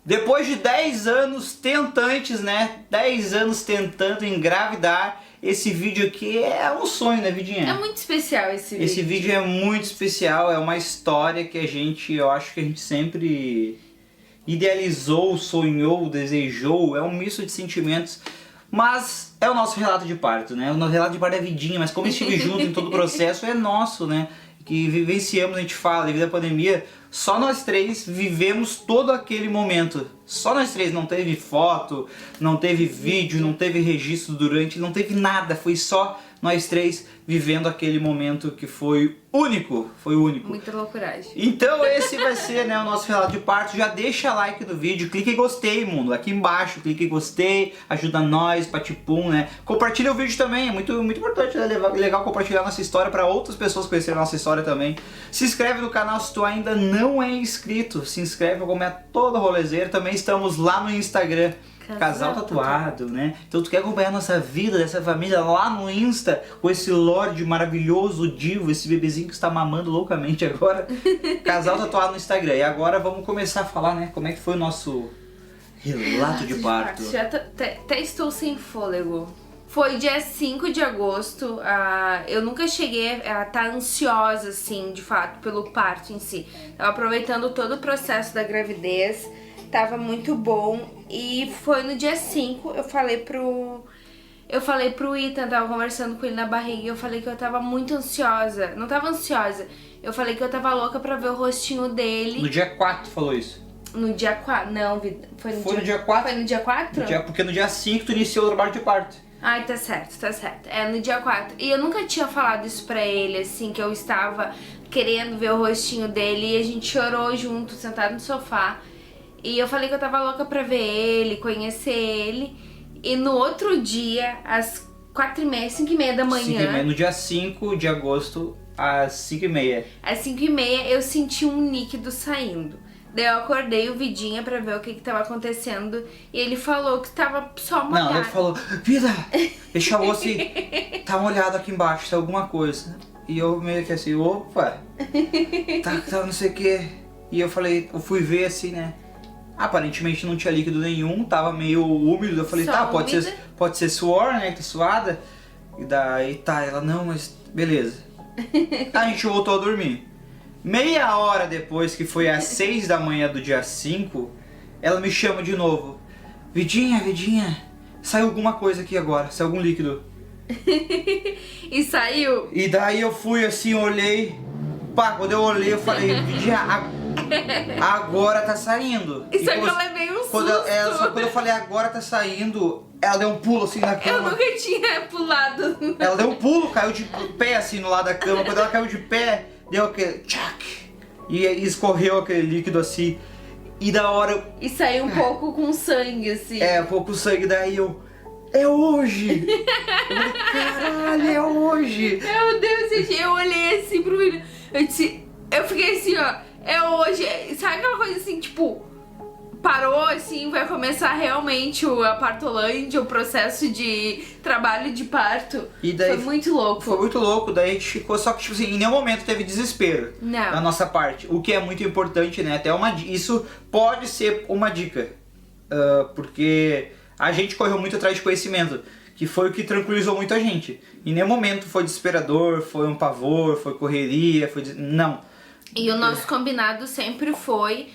Depois de 10 anos tentantes, né? 10 anos tentando engravidar, esse vídeo aqui é um sonho, né, Vidinha? É muito especial esse vídeo. Esse vídeo é muito especial, é uma história que eu acho que a gente sempre idealizou, sonhou, desejou, é um misto de sentimentos, mas é o nosso relato de parto, né? O nosso relato de parto é Vidinha, mas como estive junto em todo o processo, é nosso, né? Que vivenciamos, a gente fala, devido à pandemia, só nós três vivemos todo aquele momento. Só nós três, não teve foto, não teve vídeo, não teve registro durante, não teve nada, foi só nós três vivendo aquele momento que foi único, Muita loucuragem. Então esse vai ser, né, o nosso relato de parto. Já deixa like no vídeo, clique em gostei, mundo, aqui embaixo, clique em gostei, ajuda nós, patipum, né? Compartilha o vídeo também, é muito importante, né? Legal compartilhar nossa história para outras pessoas conhecerem a nossa história também. Se inscreve no canal se tu ainda não é inscrito, se inscreve, como é todo rolezeiro. Também estamos lá no Instagram, Casal Tatuado, né? Então tu quer acompanhar a nossa vida dessa família lá no Insta, com esse Lorde maravilhoso, divo, esse bebezinho que está mamando loucamente agora. Casal Tatuado no Instagram. E agora vamos começar a falar, né, como é que foi o nosso relato de parto. Já até estou sem fôlego. Foi dia 5 de agosto, eu nunca cheguei a estar ansiosa, assim, de fato, pelo parto em si. Tava aproveitando todo o processo da gravidez, tava muito bom. E foi no dia 5, eu falei pro Ethan, tava conversando com ele na barriga, e eu falei que eu tava muito ansiosa. Não tava ansiosa, eu falei que eu tava louca pra ver o rostinho dele. No dia 4 falou isso? No dia 4, não, foi no dia 4? Foi no dia 4? Porque no dia 5 tu iniciou o trabalho de parto. Ai, tá certo, tá certo. É no dia 4. E eu nunca tinha falado isso pra ele, assim, que eu estava querendo ver o rostinho dele. E a gente chorou junto, sentado no sofá. E eu falei que eu tava louca pra ver ele, conhecer ele. E no outro dia, às 4h30, 5h30 da manhã... 5h30, no dia 5 de agosto, às 5h30. Às 5h30 eu senti um líquido saindo. Daí eu acordei o Vidinha pra ver o que tava acontecendo. E ele falou que tava só molhado. Não, ele falou, Vida, deixa o osso tá molhado aqui embaixo, tá alguma coisa. E eu meio que assim, opa, tá não sei o que. E eu falei, eu fui ver assim, né. Aparentemente não tinha líquido nenhum, tava meio úmido. Eu falei, Só tá, úmida. pode ser suor, né, que tá suada. E daí, tá, ela, não, mas beleza. A gente voltou a dormir. Meia hora depois, que foi às 6 da manhã do dia 5, ela me chama de novo. Vidinha, saiu alguma coisa aqui agora, saiu algum líquido. E saiu. E daí eu fui assim, olhei. Pá, quando eu olhei eu falei, Vidinha, agora tá saindo. Isso aqui eu levei um susto. Quando eu falei agora tá saindo, ela deu um pulo assim na cama. Eu nunca tinha pulado. Ela deu um pulo, caiu de pé assim no lado da cama. Quando ela caiu de pé, deu aquele tchac, e escorreu aquele líquido assim. E da hora... E saiu um pouco com sangue, assim. É, um pouco sangue, daí eu... É hoje! Eu falei, caralho, é hoje! Meu Deus, gente, eu olhei assim pro vídeo. Eu fiquei assim, ó, é hoje. Sabe aquela coisa assim, tipo, parou assim, vai começar realmente a partolândia, o processo de trabalho de parto. E daí foi muito louco. Foi muito louco, daí a gente ficou, só que tipo assim, em nenhum momento teve desespero. Não. Da nossa parte, o que é muito importante, né, até isso pode ser uma dica, porque a gente correu muito atrás de conhecimento, que foi o que tranquilizou muito a gente. Em nenhum momento foi desesperador, foi um pavor, foi correria, não. E o nosso combinado sempre foi,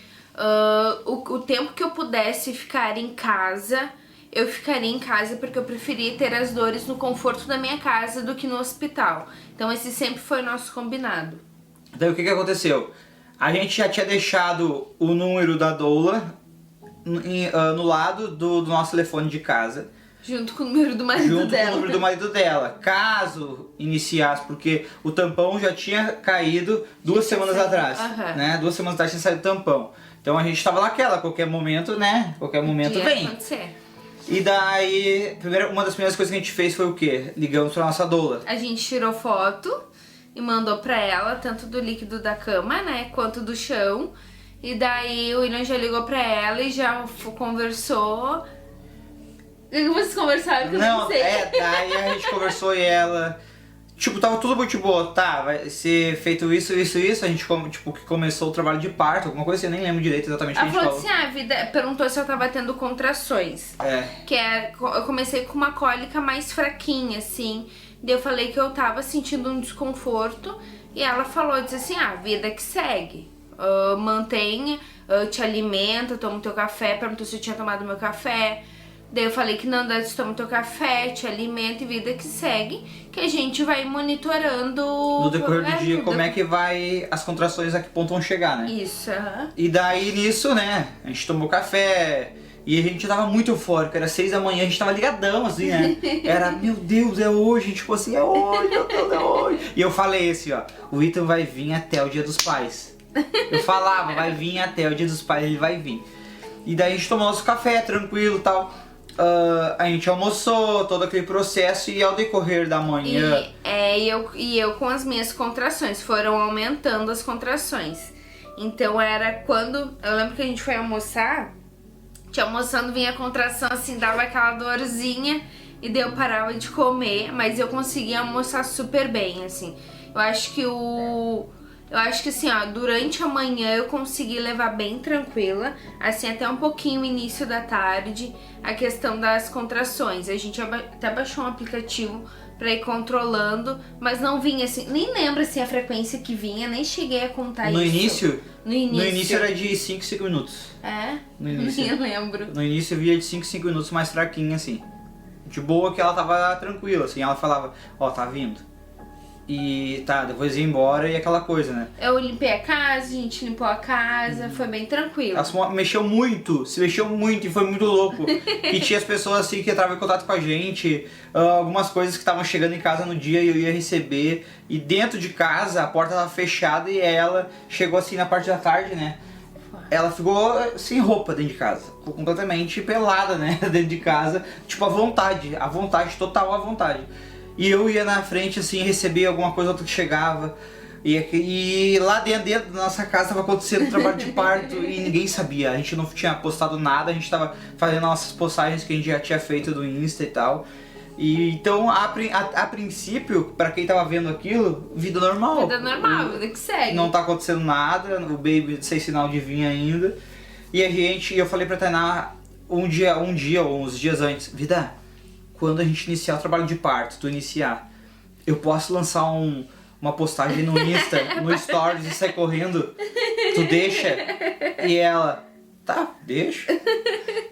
o tempo que eu pudesse ficar em casa, eu ficaria em casa, porque eu preferia ter as dores no conforto da minha casa do que no hospital. Então esse sempre foi o nosso combinado. Daí o que aconteceu? A gente já tinha deixado o número da doula no lado do nosso telefone de casa. Junto com o número do marido junto dela. Com o número do marido dela. Caso iniciasse, porque o tampão já tinha caído 2 semanas atrás. Né? 2 semanas atrás tinha saído o tampão. Então a gente tava naquela, a qualquer momento, né? Qualquer momento vem. Acontecer. E daí, uma das primeiras coisas que a gente fez foi o quê? Ligamos pra nossa doula. A gente tirou foto e mandou pra ela, tanto do líquido da cama, né, quanto do chão. E daí o William já ligou pra ela e já conversou. O que vocês conversaram? Que eu não sei. Daí a gente conversou e ela... Tipo, tava tudo muito boa, tá, vai ser feito isso, a gente, tipo, que começou o trabalho de parto, alguma coisa assim, eu nem lembro direito exatamente o que a Ela gente falou falou. assim, a vida perguntou se eu tava tendo contrações. Que é, eu comecei com uma cólica mais fraquinha, assim. Daí eu falei que eu tava sentindo um desconforto. E ela falou, disse assim, vida que segue. Mantenha, te alimenta, toma teu café. Perguntou se eu tinha tomado meu café. Daí eu falei que não, daí tu toma teu café, te alimenta e vida que segue. Que a gente vai monitorando... No decorrer do dia, como é que vai as contrações, a que ponto vão chegar, né? Isso, E daí nisso, né, a gente tomou café e a gente tava muito eufórico, era 6 da manhã, a gente tava ligadão, assim, né? Era, meu Deus, é hoje, a gente ficou assim, é hoje, meu Deus, é hoje. E eu falei assim, ó, o Ethan vai vir até o Dia dos Pais. Eu falava, vai vir até o Dia dos Pais, ele vai vir. E daí a gente tomou nosso café, tranquilo e tal. A gente almoçou, todo aquele processo, e ao decorrer da manhã... E eu com as minhas contrações, foram aumentando as contrações. Então era quando... Eu lembro que a gente foi almoçar, almoçando vinha a contração assim, dava aquela dorzinha, e daí eu parava de comer, mas eu conseguia almoçar super bem, assim. Eu acho que assim, ó, durante a manhã eu consegui levar bem tranquila, assim, até um pouquinho o início da tarde, a questão das contrações. A gente até baixou um aplicativo pra ir controlando, mas não vinha assim, nem lembro assim a frequência que vinha, nem cheguei a contar No isso. início? No início? No início era de 5 minutos. É? No início. Nem lembro. No início eu via de 5 minutos mais fraquinha, assim. De boa que ela tava tranquila, assim, ela falava, ó, tá vindo. E tá, depois ia embora e aquela coisa, né? Eu limpei a casa, a gente limpou a casa, foi bem tranquilo. Ela se mexeu muito e foi muito louco. E tinha as pessoas assim que entravam em contato com a gente, algumas coisas que estavam chegando em casa no dia e eu ia receber. E dentro de casa a porta estava fechada e ela chegou assim na parte da tarde, né? Ela ficou sem roupa dentro de casa, ficou completamente pelada, né? Dentro de casa, tipo à vontade, total à vontade. E eu ia na frente, assim, receber alguma coisa outra que chegava. E lá dentro da nossa casa estava acontecendo um trabalho de parto e ninguém sabia. A gente não tinha postado nada, a gente estava fazendo nossas postagens que a gente já tinha feito do Insta e tal. E então, a princípio, pra quem tava vendo aquilo, vida normal. Vida normal, vida que segue. Não tá acontecendo nada, o baby sem sinal de vir ainda. E eu falei pra Tainá um dia ou uns dias antes, vida, quando a gente iniciar o trabalho de parto, tu iniciar, eu posso lançar uma postagem no Insta, no Stories e sair correndo? Tu deixa? E ela, tá, deixa.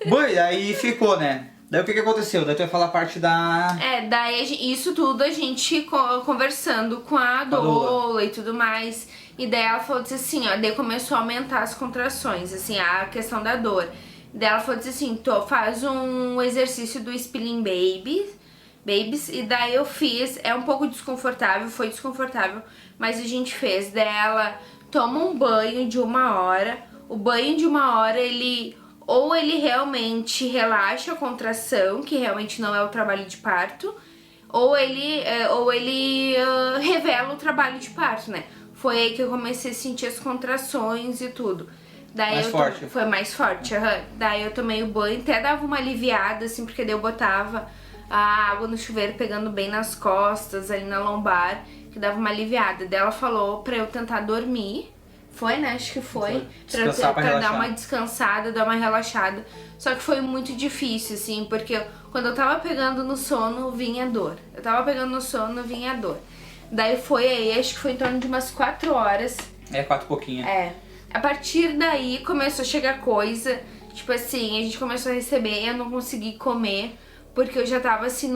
Bom, e aí ficou, né? Daí o que aconteceu? Daí tu ia falar a parte da... Daí isso tudo a gente conversando com a doula e tudo mais. E daí ela falou assim, ó, daí começou a aumentar as contrações, assim, a questão da dor. Daí ela falou assim, faz um exercício do Spilling Babies, e daí eu fiz, é um pouco desconfortável, foi desconfortável, mas a gente fez. Daí ela toma um banho de 1 hora, o banho de 1 hora ele realmente relaxa a contração, que realmente não é o trabalho de parto, ou ele revela o trabalho de parto, né? Foi aí que eu comecei a sentir as contrações e tudo. Daí foi mais forte, Daí eu tomei o banho, até dava uma aliviada, assim, porque daí eu botava a água no chuveiro pegando bem nas costas, ali na lombar, que dava uma aliviada. Daí ela falou pra eu tentar dormir. Foi, né? Acho que foi. Pra dar uma descansada, dar uma relaxada. Só que foi muito difícil, assim, porque quando eu tava pegando no sono, vinha dor. Vinha dor. Daí foi aí, acho que foi em torno de umas 4 horas. 4 e pouquinho. A partir daí começou a chegar coisa, tipo assim, a gente começou a receber, eu não consegui comer, porque eu já tava assim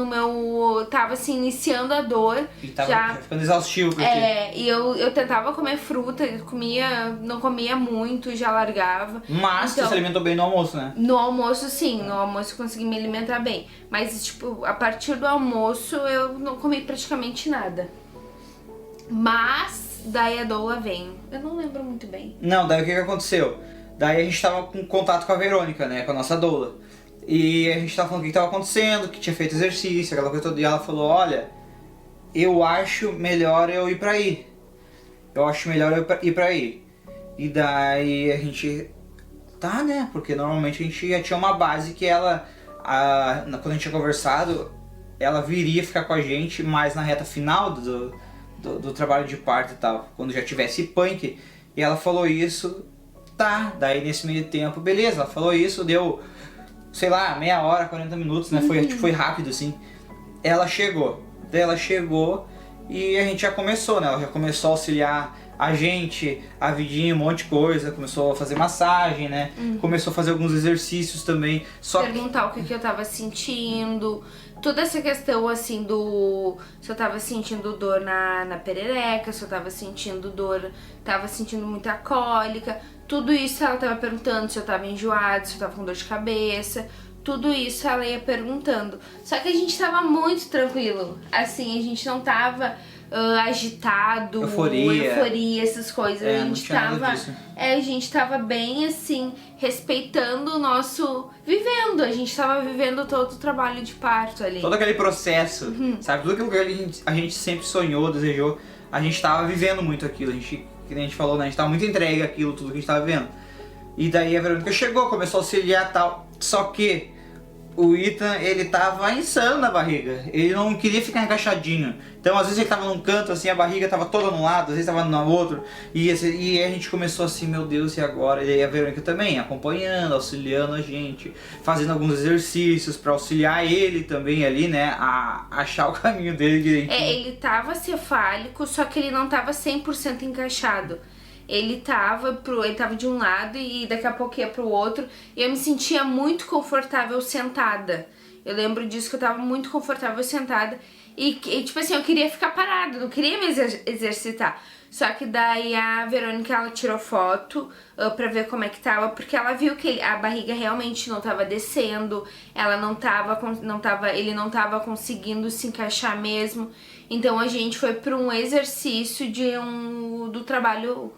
tava assim, iniciando a dor. E tava já ficando exaustivo pra ti. E eu tentava comer fruta, não comia muito, já largava. Mas então, tu se alimentou bem no almoço, né? No almoço sim, no almoço eu consegui me alimentar bem. Mas tipo, a partir do almoço eu não comi praticamente nada. Mas daí a doula veio. Eu não lembro muito bem. Não, daí o que aconteceu? Daí a gente tava com contato com a Verônica, né? Com a nossa doula. E a gente tava falando o que tava acontecendo, que tinha feito exercício, aquela coisa toda. E ela falou, olha, eu acho melhor eu ir pra aí. E daí a gente... Tá, né? Porque normalmente a gente já tinha uma base que ela... quando a gente tinha conversado, ela viria ficar com a gente mais na reta final do trabalho de parto e tal, quando já tivesse punk. E ela falou isso, tá, daí nesse meio tempo, beleza, ela falou isso, deu, sei lá, meia hora, 40 minutos, né, foi rápido assim. Ela chegou e a gente já começou, né, ela já começou a auxiliar a gente, a Vidinha, um monte de coisa, começou a fazer massagem, né, começou a fazer alguns exercícios também. Perguntar o que eu tava sentindo, toda essa questão assim se eu tava sentindo dor na perereca, se eu tava sentindo muita cólica, tudo isso ela tava perguntando, se eu tava enjoado, se eu tava com dor de cabeça. Tudo isso ela ia perguntando. Só que a gente tava muito tranquilo. Assim, a gente não tava agitado, euforia, essas coisas. A gente tava bem assim, respeitando o nosso. Vivendo. A gente tava vivendo todo o trabalho de parto ali. Todo aquele processo, sabe? Tudo aquilo que a gente sempre sonhou, desejou. A gente tava vivendo muito aquilo. Que nem a gente falou, né? A gente tava muito entregue àquilo, tudo que a gente tava vivendo. E daí a Verônica chegou, começou a auxiliar e tal. Só que o Ethan, ele tava insano na barriga. Ele não queria ficar encaixadinho. Então às vezes ele tava num canto assim, a barriga tava toda num lado, às vezes tava no outro. E a gente começou assim, meu Deus, e agora? E aí a Verônica também, acompanhando, auxiliando a gente, fazendo alguns exercícios pra auxiliar ele também ali, né, a achar o caminho dele direitinho. Ele tava cefálico, só que ele não tava 100% encaixado. Ele tava de um lado e daqui a pouco ia pro outro. E eu me sentia muito confortável sentada. Eu lembro disso, que eu tava muito confortável sentada. E tipo assim, eu queria ficar parada, não queria me exercitar. Só que daí a Verônica, ela tirou foto pra ver como é que tava. Porque ela viu que a barriga realmente não tava descendo. Ele não tava conseguindo se encaixar mesmo. Então a gente foi pra um exercício do trabalho...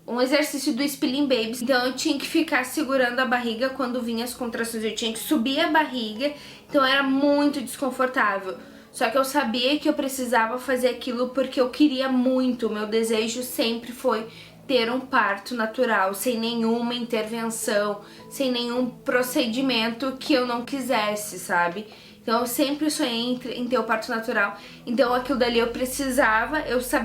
Um exercício do Spilling Babies. Então eu tinha que ficar segurando a barriga quando vinha as contrações. Eu tinha que subir a barriga. Então era muito desconfortável. Só que eu sabia que eu precisava fazer aquilo porque eu queria muito. O meu desejo sempre foi ter um parto natural, sem nenhuma intervenção, sem nenhum procedimento que eu não quisesse, sabe? Então eu sempre sonhei em ter o parto natural. Então aquilo dali eu precisava,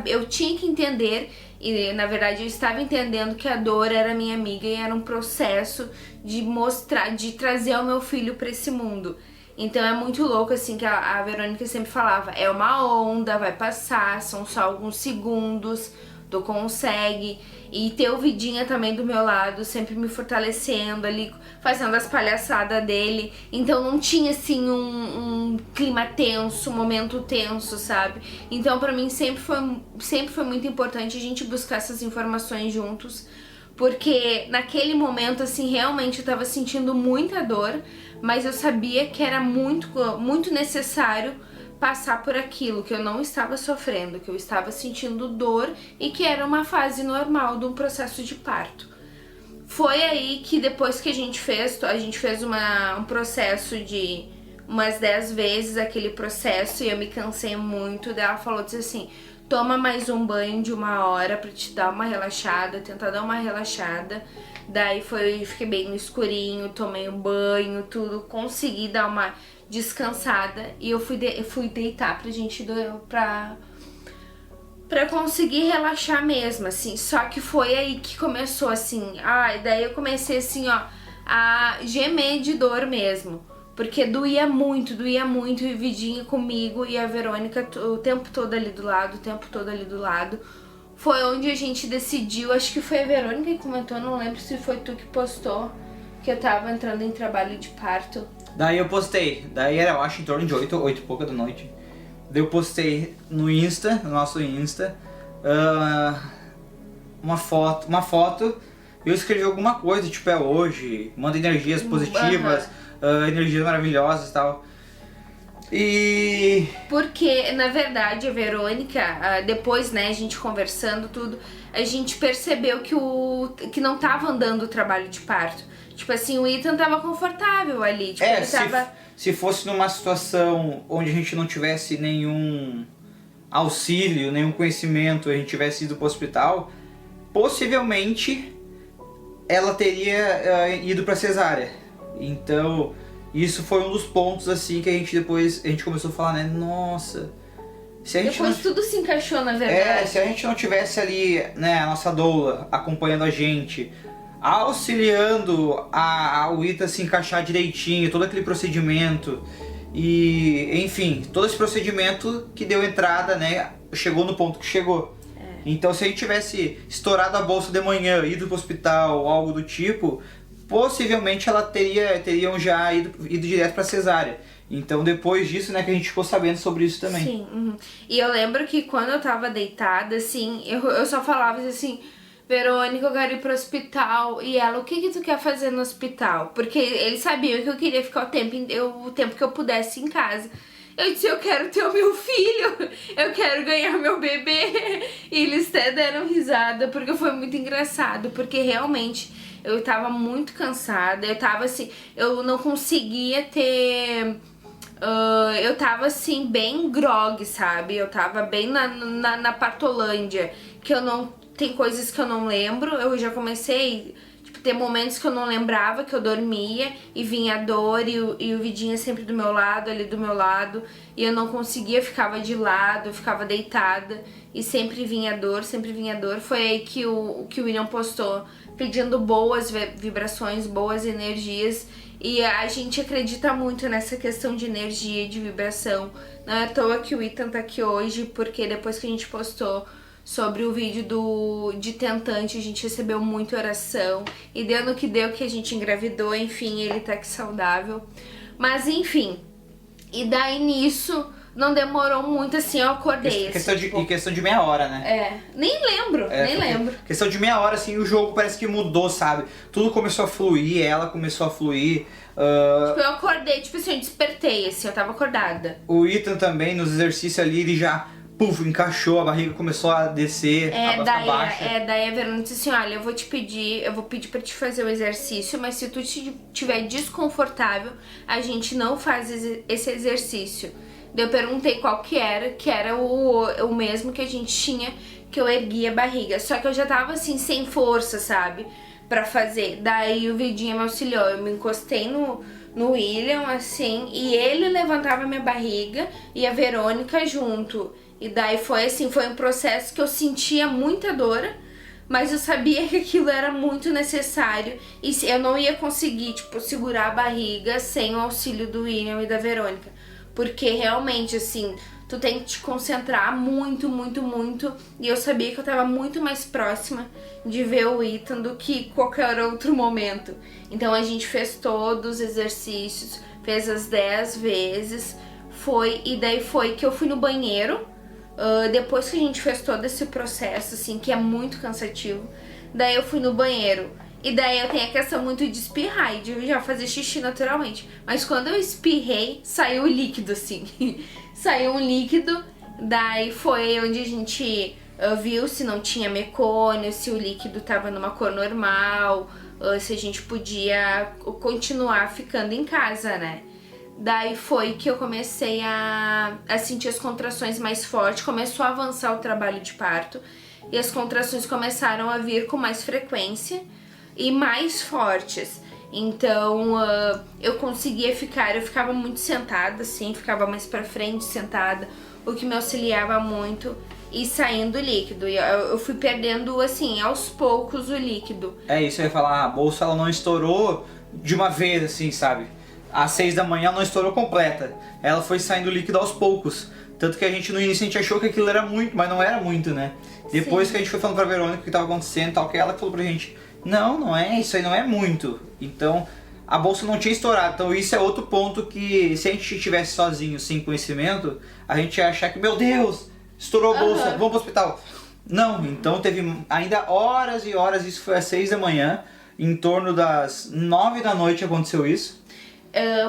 eu tinha que entender. E na verdade eu estava entendendo que a dor era minha amiga e era um processo de trazer o meu filho para esse mundo. Então é muito louco assim que a Verônica sempre falava, é uma onda, vai passar, são só alguns segundos, tu consegue. E ter o Vidinha também do meu lado, sempre me fortalecendo ali, fazendo as palhaçadas dele. Então não tinha assim um clima tenso, um momento tenso, sabe? Então pra mim sempre foi muito importante a gente buscar essas informações juntos. Porque naquele momento, assim, realmente eu tava sentindo muita dor, mas eu sabia que era muito necessário passar por aquilo, que eu não estava sofrendo, que eu estava sentindo dor e que era uma fase normal de um processo de parto. Foi aí que depois que a gente fez um processo de umas 10 vezes aquele processo e eu me cansei muito, daí ela falou, disse assim, toma mais um banho de 1 hora pra te dar uma relaxada, tentar dar uma relaxada. Daí fiquei bem no escurinho, tomei um banho, tudo, consegui dar uma descansada e eu fui deitar pra gente pra conseguir relaxar mesmo, assim. Só que foi aí que começou assim, daí eu comecei assim, ó, a gemer de dor mesmo. Porque doía muito, e Vidinha comigo e a Verônica o tempo todo ali do lado. Foi onde a gente decidiu, acho que foi a Verônica que comentou, não lembro se foi tu que postou, que eu tava entrando em trabalho de parto. Daí eu postei, daí era, eu acho, em torno de 8 e pouca da noite. Daí eu postei no nosso Insta, uma foto, eu escrevi alguma coisa, tipo, é hoje, manda energias positivas, energias maravilhosas e tal. E... Porque, na verdade, a Verônica, depois, né, a gente conversando tudo, a gente percebeu que não tava andando o trabalho de parto. Tipo assim, o Ethan tava confortável ali. Tipo, ele tava... se fosse numa situação onde a gente não tivesse nenhum auxílio, nenhum conhecimento, a gente tivesse ido pro hospital, possivelmente ela teria ido pra cesárea. Então, isso foi um dos pontos assim que a gente depois começou a falar, né? Nossa, se a gente Depois não... tudo se encaixou, na verdade. se a gente não tivesse ali, né, a nossa doula acompanhando a gente, auxiliando o Ita se encaixar direitinho, todo aquele procedimento e, enfim, todo esse procedimento que deu entrada, né, chegou no ponto que chegou. Então, se a gente tivesse estourado a bolsa de manhã, ido pro hospital ou algo do tipo, possivelmente ela teriam já ido direto pra cesárea. Então, depois disso, né, que a gente ficou sabendo sobre isso também. Sim, uhum. E eu lembro que quando eu tava deitada, assim, eu só falava assim, Verônica, eu quero ir pro hospital. E ela, o que tu quer fazer no hospital? Porque eles sabiam que eu queria ficar o tempo que eu pudesse em casa. Eu disse, eu quero ter o meu filho, eu quero ganhar meu bebê. E eles até deram risada, porque foi muito engraçado, porque realmente eu tava muito cansada, eu tava assim, eu não conseguia ter... eu tava assim, bem grog, sabe? Eu tava bem na Patolândia, que eu não... Tem coisas que eu não lembro, eu já comecei... Ter momentos que eu não lembrava, que eu dormia e vinha a dor e o Vidinha sempre do meu lado, ali do meu lado, e eu não conseguia, ficava de lado, eu ficava deitada e sempre vinha dor, sempre vinha dor. Foi aí que o William postou pedindo boas vibrações, boas energias, e a gente acredita muito nessa questão de energia e de vibração. Não é à toa que o Ethan tá aqui hoje, porque depois que a gente postou sobre o vídeo de tentante, a gente recebeu muita oração e deu no que deu, que a gente engravidou, enfim, ele tá aqui saudável. Mas enfim, e daí nisso não demorou muito, assim, eu acordei. Questão de meia hora, né? Nem lembro, nem lembro. Questão de meia hora, assim, o jogo parece que mudou, sabe? Tudo começou a fluir, ela começou a fluir. Tipo, eu acordei, tipo assim, eu despertei, assim, eu tava acordada. O Ethan também, nos exercícios ali, ele já... Puf, encaixou, a barriga começou a descer, a baixa. Daí a Verônica disse assim, olha, eu vou pedir pra te fazer o exercício, mas se tu estiver desconfortável, a gente não faz esse exercício. Daí eu perguntei qual que era o mesmo que a gente tinha, que eu erguia a barriga. Só que eu já tava assim, sem força, sabe, pra fazer. Daí o Vidinha me auxiliou, eu me encostei no William, assim, e ele levantava minha barriga e a Verônica junto. E daí foi assim, foi um processo que eu sentia muita dor, mas eu sabia que aquilo era muito necessário e eu não ia conseguir, tipo, segurar a barriga sem o auxílio do William e da Verônica. Porque realmente, assim, tu tem que te concentrar muito, muito, muito. E eu sabia que eu tava muito mais próxima de ver o Ethan do que qualquer outro momento. Então a gente fez todos os exercícios, fez as 10 vezes, e daí foi que eu fui no banheiro. Depois que a gente fez todo esse processo, assim, que é muito cansativo, daí eu fui no banheiro. E daí eu tenho a questão muito de espirrar e de já fazer xixi naturalmente. Mas quando eu espirrei, saiu o líquido, assim. Saiu um líquido, daí foi onde a gente viu se não tinha mecônio, se o líquido tava numa cor normal, se a gente podia continuar ficando em casa, né? Daí foi que eu comecei a sentir as contrações mais fortes, começou a avançar o trabalho de parto e as contrações começaram a vir com mais frequência e mais fortes. Então eu ficava muito sentada, assim, ficava mais pra frente sentada, o que me auxiliava muito e saindo líquido. E eu fui perdendo, assim, aos poucos o líquido. É isso, eu ia falar, a bolsa ela não estourou de uma vez, assim, sabe? Às 6 da manhã não estourou completa. Ela foi saindo líquido aos poucos. Tanto que a gente no início a gente achou que aquilo era muito, mas não era muito, né? Depois Sim. que a gente foi falando pra Verônica o que estava acontecendo e tal, que ela falou pra gente, não é, isso aí não é muito. Então a bolsa não tinha estourado. Então isso é outro ponto que se a gente estivesse sozinho, sem conhecimento, a gente ia achar que, meu Deus, estourou a bolsa, vamos pro hospital. Não, então teve ainda horas e horas, isso foi às 6 da manhã, em torno das 9 da noite aconteceu isso.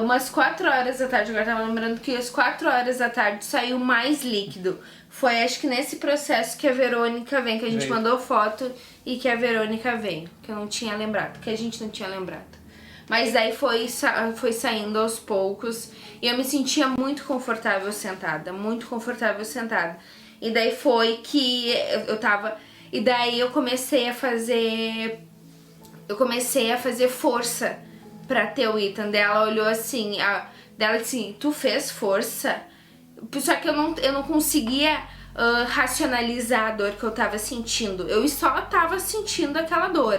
Umas 4 horas da tarde, agora tava lembrando que às 4 horas da tarde saiu mais líquido. Foi acho que nesse processo que a Verônica vem, que a gente mandou foto e que a Verônica veio, que eu não tinha lembrado, que a gente não tinha lembrado. Mas daí foi saindo aos poucos e eu me sentia muito confortável sentada, muito confortável sentada. E daí foi que eu tava... E daí eu comecei a fazer força pra ter o Ethan. Daí ela olhou assim, dela disse assim, tu fez força? Só que eu não conseguia racionalizar a dor que eu tava sentindo. Eu só tava sentindo aquela dor.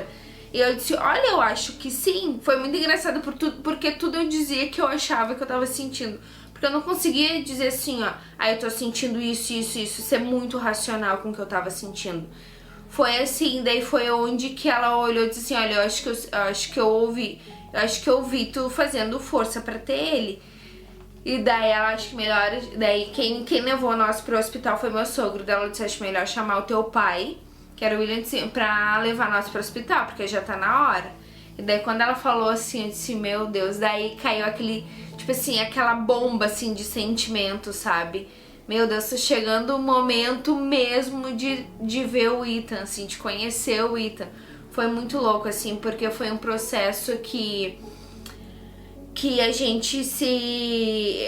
E eu disse, olha, eu acho que sim. Foi muito engraçado porque tudo eu dizia que eu achava que eu tava sentindo. Porque eu não conseguia dizer assim, ó, eu tô sentindo isso, ser muito racional com o que eu tava sentindo. Foi assim, daí foi onde que ela olhou e disse assim, olha, eu acho que eu ouvi tu fazendo força pra ter ele. E daí ela acho que melhor, daí quem levou nós pro hospital foi meu sogro. Daí ela disse, acho melhor chamar o teu pai, que era o William, pra levar nós pro hospital, porque já tá na hora. E daí quando ela falou assim, eu disse, meu Deus, daí caiu aquele, tipo assim, aquela bomba assim de sentimento, sabe? Meu Deus, tá chegando o momento mesmo de ver o Ethan, assim, de conhecer o Ethan. Foi muito louco, assim, porque foi um processo que a gente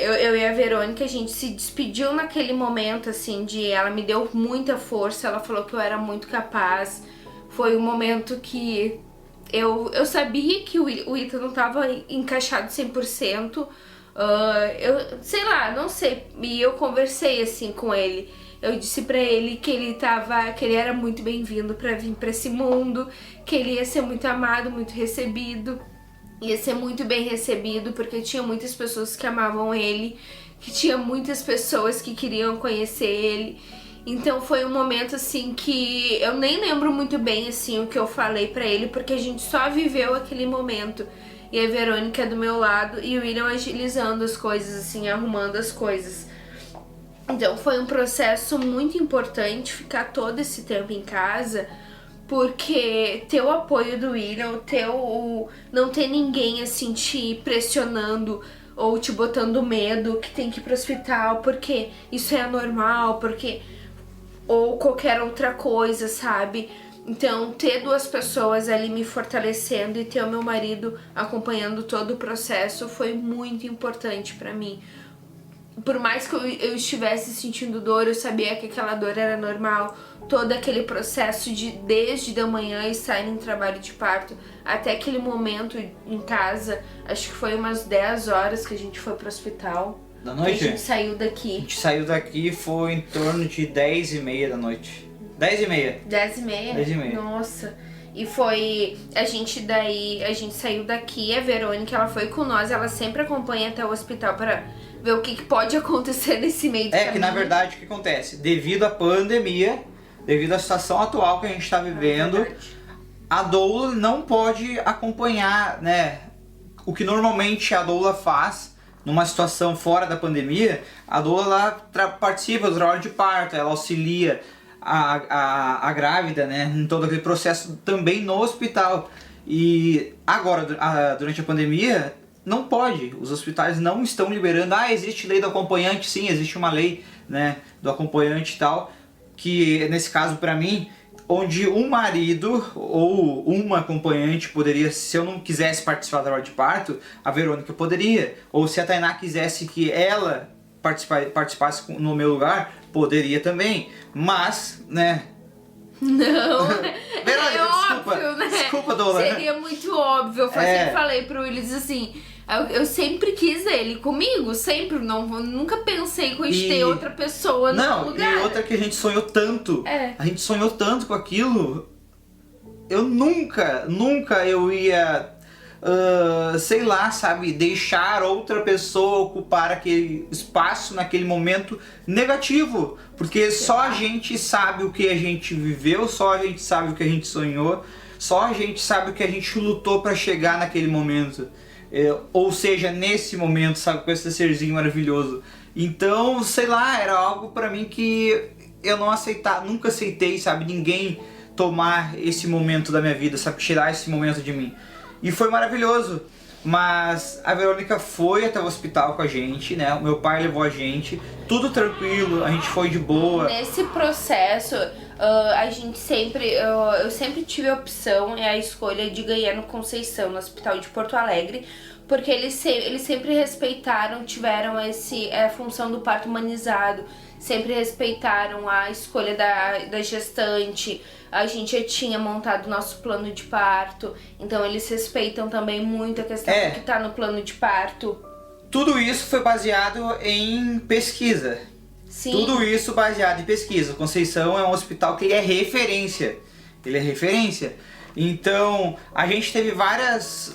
eu e a Verônica, a gente se despediu naquele momento, assim, ela me deu muita força, ela falou que eu era muito capaz. Foi um momento que eu sabia que o Ethan não tava encaixado 100%, eu sei lá, não sei, e eu conversei, assim, com ele. Eu disse pra ele que ele era muito bem-vindo pra vir pra esse mundo, que ele ia ser muito amado, muito recebido. Ia ser muito bem recebido, porque tinha muitas pessoas que amavam ele, que tinha muitas pessoas que queriam conhecer ele. Então foi um momento assim que eu nem lembro muito bem assim o que eu falei pra ele, porque a gente só viveu aquele momento. E a Verônica do meu lado e o William agilizando as coisas, assim, arrumando as coisas. Então foi um processo muito importante ficar todo esse tempo em casa, porque ter o apoio do William, não ter ninguém assim te pressionando ou te botando medo que tem que ir pro hospital porque isso é anormal, ou qualquer outra coisa, sabe? Então ter duas pessoas ali me fortalecendo e ter o meu marido acompanhando todo o processo foi muito importante pra mim. Por mais que eu estivesse sentindo dor, eu sabia que aquela dor era normal. Todo aquele processo desde da manhã e sair em trabalho de parto até aquele momento em casa, acho que foi umas 10 horas que a gente foi pro hospital. Da noite? A gente saiu daqui. A gente saiu daqui foi em torno de 10h30 da noite. 10h30. 10h30? 10h30. Nossa. E foi, a gente saiu daqui, a Verônica, ela foi com nós, ela sempre acompanha até o hospital pra ver o que pode acontecer nesse meio do caminho. Que na verdade o que acontece? Devido à pandemia, devido à situação atual que a gente tá vivendo, a doula não pode acompanhar, né? O que normalmente a doula faz numa situação fora da pandemia, a doula participa do trabalho de parto, ela auxilia a grávida, né, em todo aquele processo também no hospital. E agora, durante a pandemia, não pode, os hospitais não estão liberando. Existe lei do acompanhante, sim, existe uma lei, né, do acompanhante e tal, que nesse caso para mim, onde um marido ou uma acompanhante poderia, se eu não quisesse participar da hora de parto, a Verônica poderia, ou se a Tainá quisesse que ela participasse no meu lugar, poderia também, mas, né... Não, Verônica, desculpa, óbvio, né? Desculpa, doula. Seria muito óbvio, eu sempre falei pro Willis assim, eu sempre quis ele comigo, sempre, nunca pensei em ter outra pessoa no lugar. E outra que a gente sonhou tanto, a gente sonhou tanto com aquilo, eu nunca eu ia... sei lá, sabe, deixar outra pessoa ocupar aquele espaço naquele momento negativo, porque só a gente sabe o que a gente viveu, só a gente sabe o que a gente sonhou, só a gente sabe o que a gente lutou para chegar naquele momento, ou seja, nesse momento, sabe, com esse serzinho maravilhoso. Então, sei lá, era algo para mim que eu nunca aceitei, sabe, ninguém tomar esse momento da minha vida, sabe, tirar esse momento de mim. E foi maravilhoso, mas a Verônica foi até o hospital com a gente, né? O meu pai levou a gente, tudo tranquilo, a gente foi de boa. Nesse processo, eu sempre tive a opção, a escolha de ganhar no Conceição, no Hospital de Porto Alegre, porque eles sempre respeitaram, tiveram a função do parto humanizado, sempre respeitaram a escolha da gestante. A gente já tinha montado o nosso plano de parto, então eles respeitam também muito a questão do que tá no plano de parto. Tudo isso foi baseado em pesquisa. Sim. Tudo isso baseado em pesquisa. Conceição é um hospital que ele é referência. Ele é referência. Então, a gente teve vários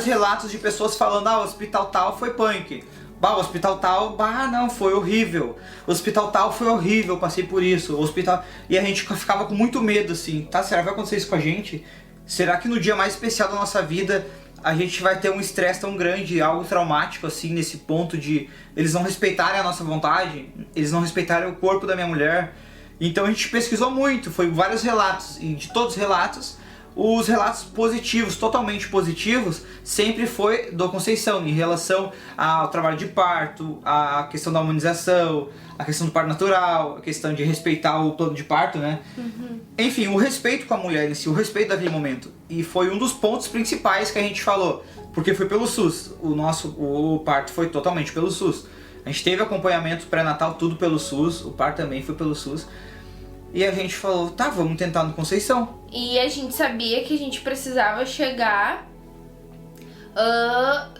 relatos de pessoas falando, o hospital tal foi punk. O hospital tal, não, foi horrível. O hospital tal foi horrível, passei por isso. O hospital... E a gente ficava com muito medo, assim, será que vai acontecer isso com a gente? Será que no dia mais especial da nossa vida a gente vai ter um estresse tão grande, algo traumático, assim, nesse ponto de eles não respeitarem a nossa vontade, eles não respeitarem o corpo da minha mulher? Então a gente pesquisou muito, foi vários relatos, e de todos os relatos positivos, totalmente positivos, sempre foi do Conceição, em relação ao trabalho de parto, a questão da humanização, a questão do parto natural, a questão de respeitar o plano de parto, né? Uhum. Enfim, o respeito com a mulher em si, o respeito daquele momento. E foi um dos pontos principais que a gente falou, porque foi pelo SUS, o parto foi totalmente pelo SUS. A gente teve acompanhamento pré-natal, tudo pelo SUS, o parto também foi pelo SUS. E a gente falou, vamos tentar no Conceição. E a gente sabia que a gente precisava chegar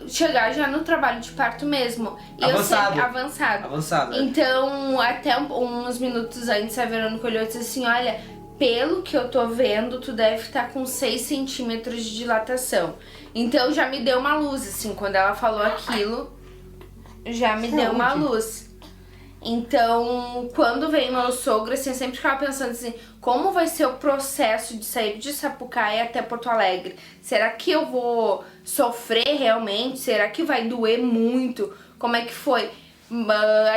já no trabalho de parto mesmo. E avançado. Avançado. Então, até uns minutos antes, a Verônica olhou e disse assim, olha, pelo que eu tô vendo, tu deve estar com 6 centímetros de dilatação. Então, já me deu uma luz, assim, quando ela falou aquilo, já me deu uma luz. Então, quando veio meu sogro, assim, eu sempre ficava pensando assim, como vai ser o processo de sair de Sapucaí até Porto Alegre? Será que eu vou sofrer realmente? Será que vai doer muito? Como é que foi?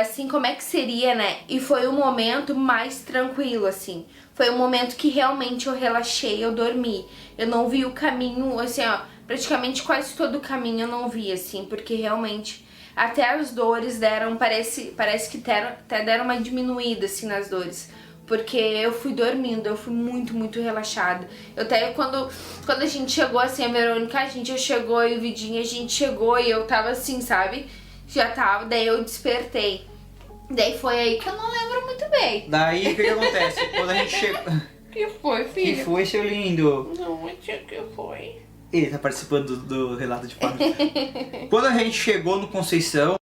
Assim, como é que seria, né? E foi o momento mais tranquilo, assim. Foi o momento que realmente eu relaxei, eu dormi. Eu não vi o caminho, assim, praticamente quase todo o caminho eu não vi, assim, porque realmente... Até as dores deram, parece que até deram uma diminuída, assim, nas dores. Porque eu fui dormindo, eu fui muito, muito relaxada. Eu até, quando a gente chegou, assim, a Verônica, a gente já chegou, e o Vidinho, a gente chegou, e eu tava assim, sabe? Já tava, daí eu despertei. Daí foi aí que eu não lembro muito bem. Daí, o que acontece? Quando a gente chegou... Que foi, filho? Que foi, seu lindo? Não, o que foi? Ele tá participando do relato de parto. Quando a gente chegou no Conceição,